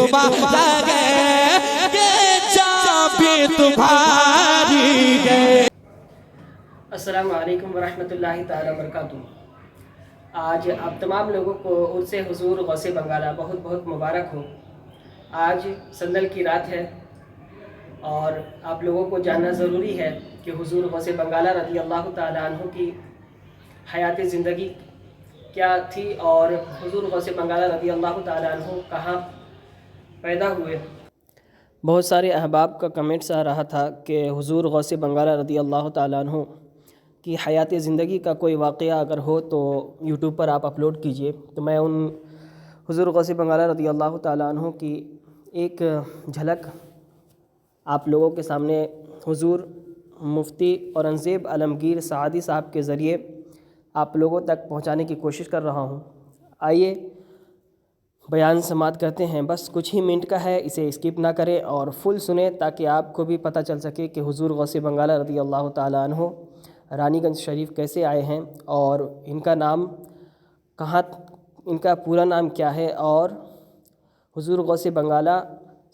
तुम्हारा है, ये जान भी तुम्हारी है। अस्सलामु अलैकुम वरहमतुल्लाहि ताला बरकातुहू। आज आप तमाम लोगों को उर्स हुजूर गौसे बंगाला बहुत बहुत मुबारक हो। आज संदल की रात है और आप लोगों को जानना ज़रूरी है कि हुजूर गौसे बंगाला रज़ी अल्लाह ताला अन्हु की हयात ज़िंदगी क्या थी और हुजूर गौसे बंगाला रज़ी अल्लाह ताला अन्हु कहाँ पैदा हुए। बहुत सारे अहबाब का कमेंट्स आ रहा था कि हुजूर गौसे बंगाला रज़ी अल्लाह ताला अन्हु कि हयात ज़िंदगी का कोई वाक़या अगर हो तो यूट्यूब पर आप अपलोड कीजिए। तो मैं उन हुज़ूर गौसे बंगाला रज़ी अल्लाह ताला अन्हु की एक झलक आप लोगों के सामने हुज़ूर मुफ्ती औरंगज़ेब आलमगीर सादी साहब के ज़रिए आप लोगों तक पहुंचाने की कोशिश कर रहा हूं। आइए बयान समात करते हैं। बस कुछ ही मिनट का है, इसे स्किप ना करें और फुल सुने ताकि आपको भी पता चल सके कि हुज़ूर गौसे बंगाला रज़ी अल्लाह ताला अन्हु रानीगंज शरीफ कैसे आए हैं और इनका नाम कहाँ, इनका पूरा नाम क्या है। और हुज़ूर गौसे बंगाला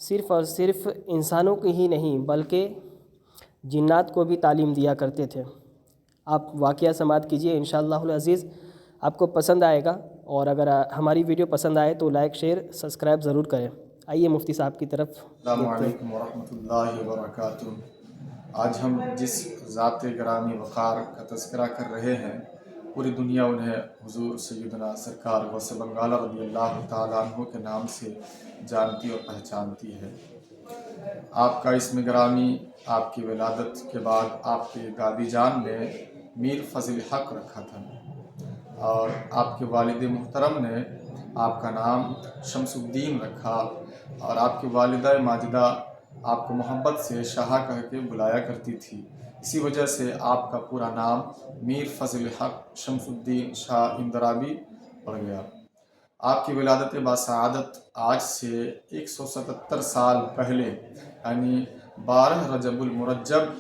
सिर्फ़ और सिर्फ इंसानों को ही नहीं बल्कि जिन्नात को भी तालीम दिया करते थे। आप वाक़या समात कीजिए, इंशाअल्लाहुल अज़ीज़ आपको पसंद आएगा। और अगर हमारी वीडियो पसंद आए तो लाइक शेयर सब्सक्राइब ज़रूर करें। आइए मुफ्ती साहब की तरफ अस्सलामु अलैकुम वरहमतुल्लाहि वबरकातुहू। आज हम जिस ज़ात ग्रामी वक़ार का तज़किरा कर रहे हैं, पूरी दुनिया उन्हें हुज़ूर सैयदना सरकार गौसे बंगाला रज़ी अल्लाह ताला अन्हु के नाम से जानती और पहचानती है। आपका इसम ग्रामी आपकी विलादत के बाद आपके दादी जान ने मीर फ़ज़ल हक़ रखा था और आपके वालिद मुहतरम ने आपका नाम शमसुद्दीन रखा और आपकी वालिदा माजिदा आपको मोहब्बत से शाह कह के बुलाया करती थी। इसी वजह से आपका पूरा नाम मीर फ़ज़ल हक़ शमसुद्दीन शाह इंदराबी पड़ गया। आपकी विलादत बासआदत आज से 177 साल पहले यानी 12 रजबुल मुरज्जब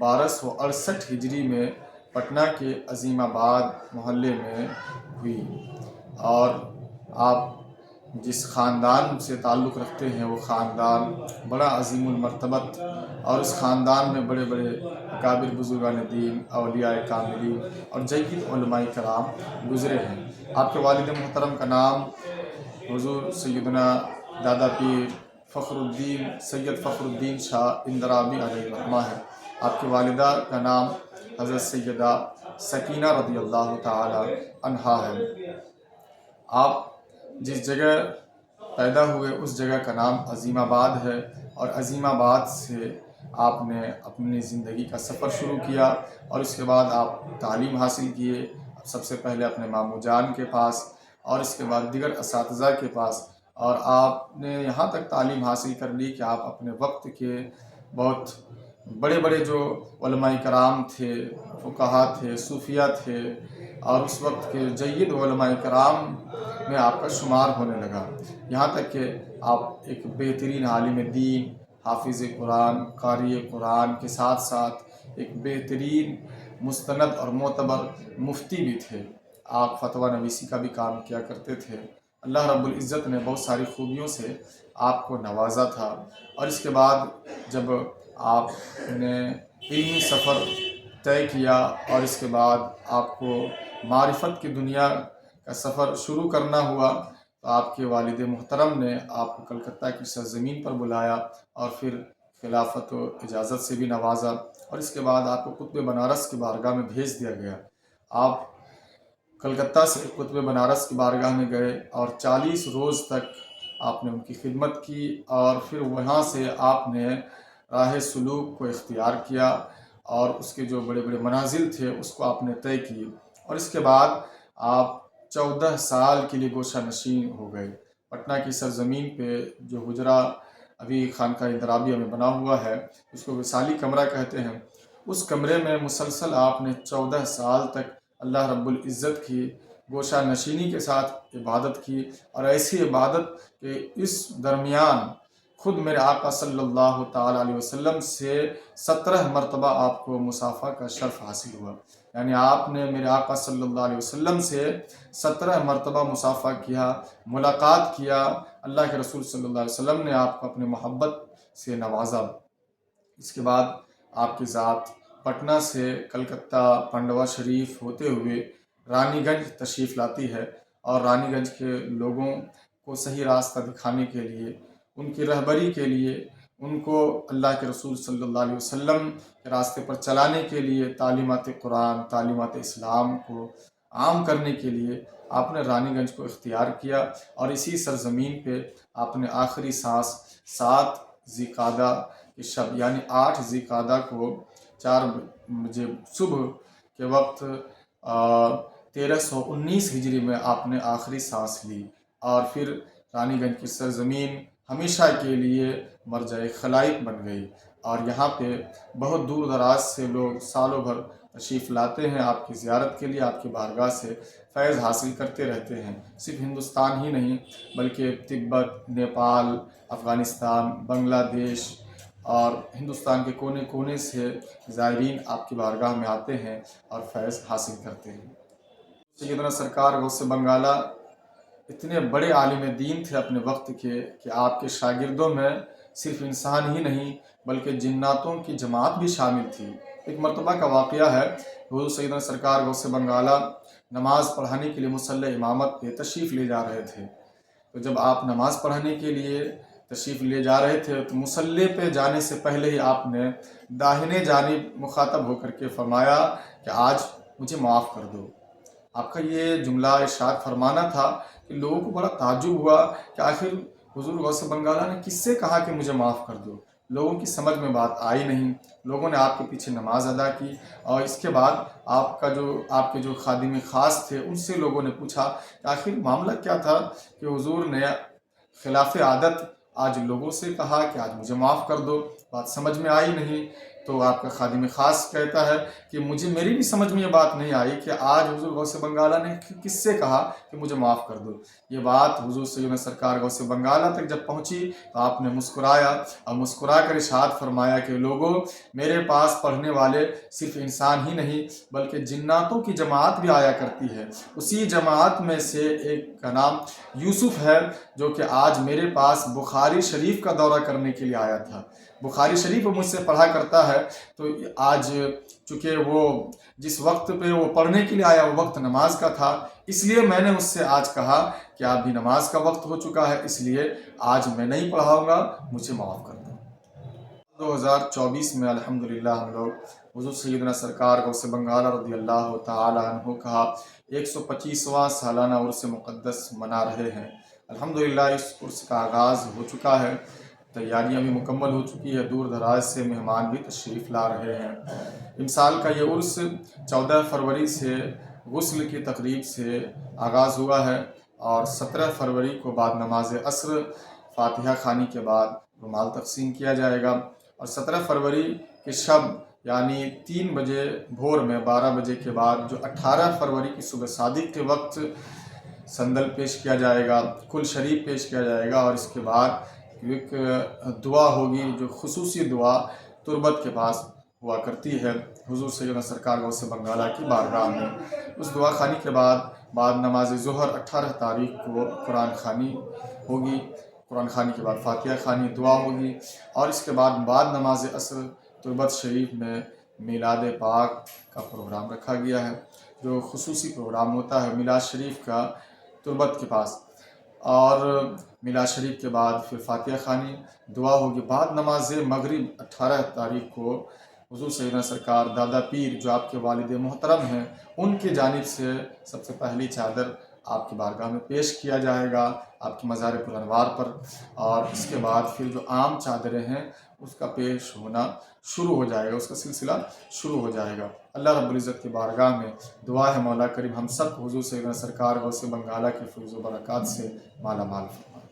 1268 हिजरी में पटना के अज़ीमाबाद मोहल्ले में हुई। और आप जिस ख़ानदान से ताल्लुक़ रखते हैं वो ख़ानदान बड़ा अज़ीमुल मर्तबत और उस ख़ानदान में बड़े बड़े अकाबिर बुज़ुर्गान दीन औलियाए कामिलीन और जय्यद उलमाए कराम गुज़रे हैं। आपके वालिद मुहतरम का नाम हुज़ूर सैयदना दादा पीर फ़खरुद्दीन सैयद फ़खरुद्दीन शाह इंदराबी अलैहिर्रहमा है। आपकी वालिदा का नाम हज़रत सैयदा सकीना रज़ी अल्लाह ताला अन्हा है। आप जिस जगह पैदा हुए उस जगह का नाम अज़ीमाबाद है और अज़ीमाबाद से आपने अपनी ज़िंदगी का सफ़र शुरू किया और उसके बाद आप तालीम हासिल किए, सबसे पहले अपने मामू जान के पास और इसके बाद दिगर असातिज़ा के पास। और आपने यहाँ तक तालीम हासिल कर ली कि आप अपने वक्त के बहुत बड़े बड़े जो उलमाए कराम थे, फुक़हा थे, सूफिया थे और उस वक्त के जय्यद उलमाए कराम में आपका शुमार होने लगा। यहाँ तक कि आप एक बेहतरीन आलिम दीन, हाफिज़ कुरान, क़ारी कुरान के साथ साथ एक बेहतरीन मुस्तनद और मोतबर मुफ्ती भी थे। आप फतवा नवीसी का भी काम किया करते थे। अल्लाह रब्बुल इज़्ज़त ने बहुत सारी खूबियों से आपको नवाजा था। और इसके बाद जब आपने इल्मी सफ़र तय किया और इसके बाद आपको मारिफत की दुनिया का सफ़र शुरू करना हुआ तो आपके वालिद मुहतरम ने आपको कलकत्ता की सरज़मीन पर बुलाया और फिर खिलाफत व इजाज़त से भी नवाजा और इसके बाद आपको कुतुब बनारस की बारगाह में भेज दिया गया। आप कलकत्ता से कुतुब बनारस की बारगाह में गए और 40 रोज़ तक आपने उनकी खिदमत की और फिर वहाँ से आपने राह सुलूक को इख्तियार किया और उसके जो बड़े बड़े मनाजिल थे उसको आपने तय किए। और इसके बाद आप 14 साल के लिए गोशा नशीन हो गए। पटना की सरज़मीन पे जो हुजरा अभी खानका इंदराबिया में बना हुआ है उसको विसाली कमरा कहते हैं, उस कमरे में मुसलसल आपने 14 साल तक अल्लाह रब्बुल इज़्ज़त की गोशा नशीनी के साथ इबादत की। और ऐसी इबादत के इस दरमियान खुद मेरे आका सल्लल्लाहु ताला अलैहि वसल्लम से 17 मरतबा आपको मुसाफ़ा का शर्फ़ हासिल हुआ। यानी आपने मेरे आका सल्लल्लाहु अलैहि वसल्लम से 17 मरतबा मुसाफा किया, मुलाकात किया। अल्लाह के रसूल सल्लल्लाहु अलैहि वसल्लम ने आपको अपने मोहब्बत से नवाजा। इसके बाद आपकी ज़ात पटना से कलकत्ता पांडवा शरीफ होते हुए रानीगंज तशरीफ़ लाती है, और रानीगंज के लोगों को सही रास्ता दिखाने के लिए, उनकी रहबरी के लिए, उनको अल्लाह के रसूल सल्लल्लाहु अलैहि वसल्लम के रास्ते पर चलाने के लिए, तालीमात कुरान, तालीमात इस्लाम को आम करने के लिए आपने रानीगंज को इख्तियार किया। और इसी सरज़मीन पे आपने आखिरी सांस 7 ज़िकादा के शब यानी 8 ज़िकादा को 4 बजे सुबह के वक्त 1319 हिजरी में आपने आखिरी सांस ली, और फिर रानीगंज की सरज़मीन हमेशा के लिए मरजाए खलाइक बन गई। और यहाँ पे बहुत दूर दराज से लोग सालों भर तशरीफ़ लाते हैं आपकी ज़ियारत के लिए, आपकी बारगाह से फैज़ हासिल करते रहते हैं। सिर्फ हिंदुस्तान ही नहीं बल्कि तिब्बत, नेपाल, अफ़गानिस्तान, बांग्लादेश और हिंदुस्तान के कोने कोने से ज़ायरीन आपकी बारगाह में आते हैं और फैज़ हासिल करते हैं। सैयदना सरकार गौसे बंगाला इतने बड़े आलिम दीन थे अपने वक्त के कि आपके शागिर्दों में सिर्फ इंसान ही नहीं बल्कि जिन्नातों की जमात भी शामिल थी। एक मरतबा का वाक़या है, हुज़ूर सैयदना सरकार गौसे बंगाला नमाज़ पढ़ाने के लिए मुसल्ला इमामत पे तशरीफ़ ले जा रहे थे। तो जब आप नमाज़ पढ़ाने के लिए तशरीफ़ ले जा रहे थे तो मुसल्ले पे जाने से पहले ही आपने दाहिने जानिब मुखातब होकर के फरमाया कि आज मुझे माफ़ कर दो। आपका ये जुमला इरशाद फरमाना था कि लोगों को बड़ा ताज्जुब हुआ कि आखिर हुज़ूर गौसे बंगाला ने किससे कहा कि मुझे माफ़ कर दो। लोगों की समझ में बात आई नहीं, लोगों ने आपके पीछे नमाज अदा की, और इसके बाद आपके जो खादिम ख़ास थे उनसे लोगों ने पूछा कि आखिर मामला क्या था कि हुज़ूर ने खिलाफ़ आदत आज लोगों से कहा कि आज मुझे माफ़ कर दो। बात समझ में आई नहीं, तो आपका खादिम ख़ास कहता है कि मेरी भी समझ में ये बात नहीं आई कि आज हुज़ूर गौसे बंगाला ने किससे कहा कि मुझे माफ़ कर दो। ये बात हुज़ूर सैयदना सरकार गौसे बंगाला तक जब पहुँची तो आपने मुस्कुराया और मुस्कुरा कर इरशाद फरमाया कि लोगों, मेरे पास पढ़ने वाले सिर्फ इंसान ही नहीं बल्कि जिन्नातों की जमात भी आया करती है। उसी जमात में से एक का नाम यूसुफ है जो कि आज मेरे पास बुखारी शरीफ का दौरा करने के लिए आया था। बुखारी शरीफ मुझसे पढ़ा करता है, तो आज चूँकि वो जिस वक्त पे वो पढ़ने के लिए आया वो वक्त नमाज का था, इसलिए मैंने उससे आज कहा कि आप भी नमाज का वक्त हो चुका है, इसलिए आज मैं नहीं पढ़ाऊँगा, मुझे माफ़ कर दो। 2024 में अल्हम्दुलिल्लाह हम लोग हुज़ूर सैयदना सरकार गौसे बंगाला रज़ियल्लाहु तआला अन्हु का 125वां सालाना उर्स मुक़द्दस मना रहे हैं। अल्हम्दुलिल्लाह इस उर्स का आगाज़ हो चुका है, तैयारियां भी मुकम्मल हो चुकी है, दूर दराज से मेहमान भी तशरीफ़ ला रहे हैं। इमसाल का ये उर्स 14 फरवरी से गुस्ल की तकरीब से आगाज़ हुआ है, और 17 फरवरी को बाद नमाज असर फातिहा खानी के बाद रुमाल तकसीम किया जाएगा, और 17 फरवरी के शब यानी 3 बजे भोर में 12 बजे के बाद जो 18 फरवरी की सुबह सादिक के वक्त संदल पेश किया जाएगा, कुल शरीफ पेश किया जाएगा, और इसके बाद एक दुआ होगी जो खुसूसी दुआ तुरबत के पास हुआ करती है हुज़ूर सैयदना सरकार गौसे बंगाला की बारगाह में। उस दुआ खानी के बाद नमाज ज़ोहर 18 तारीख को कुरान खानी होगी, कुरान खानी के बाद फातिहा खानी दुआ होगी, और इसके बाद नमाज असर तुरबत शरीफ में मिलाद पाक का प्रोग्राम रखा गया है, जो खुसूसी प्रोग्राम होता है मिलाद शरीफ का तुरबत के पास, और मिलाद शरीफ के बाद फिर फातिहा खानी दुआ होगी। बाद नमाज मगरिब 18 तारीख को हुज़ूर सैयदना सरकार दादा पीर जो आपके वालिद मोहतरम हैं उनकी जानिब से सबसे पहली चादर आपकी बारगाह में पेश किया जाएगा आपकी मज़ार पुल अनवार पर, और इसके बाद फिर जो आम चादरें हैं उसका पेश होना शुरू हो जाएगा, उसका सिलसिला शुरू हो जाएगा। अल्लाह रब्बुल इज़्ज़त की बारगाह में दुआ है मौला करीम हम सब हुज़ूर सैयदना सरकार गौसे बंगाला के फैज़ व बरक़ात से माला माल फरमाए।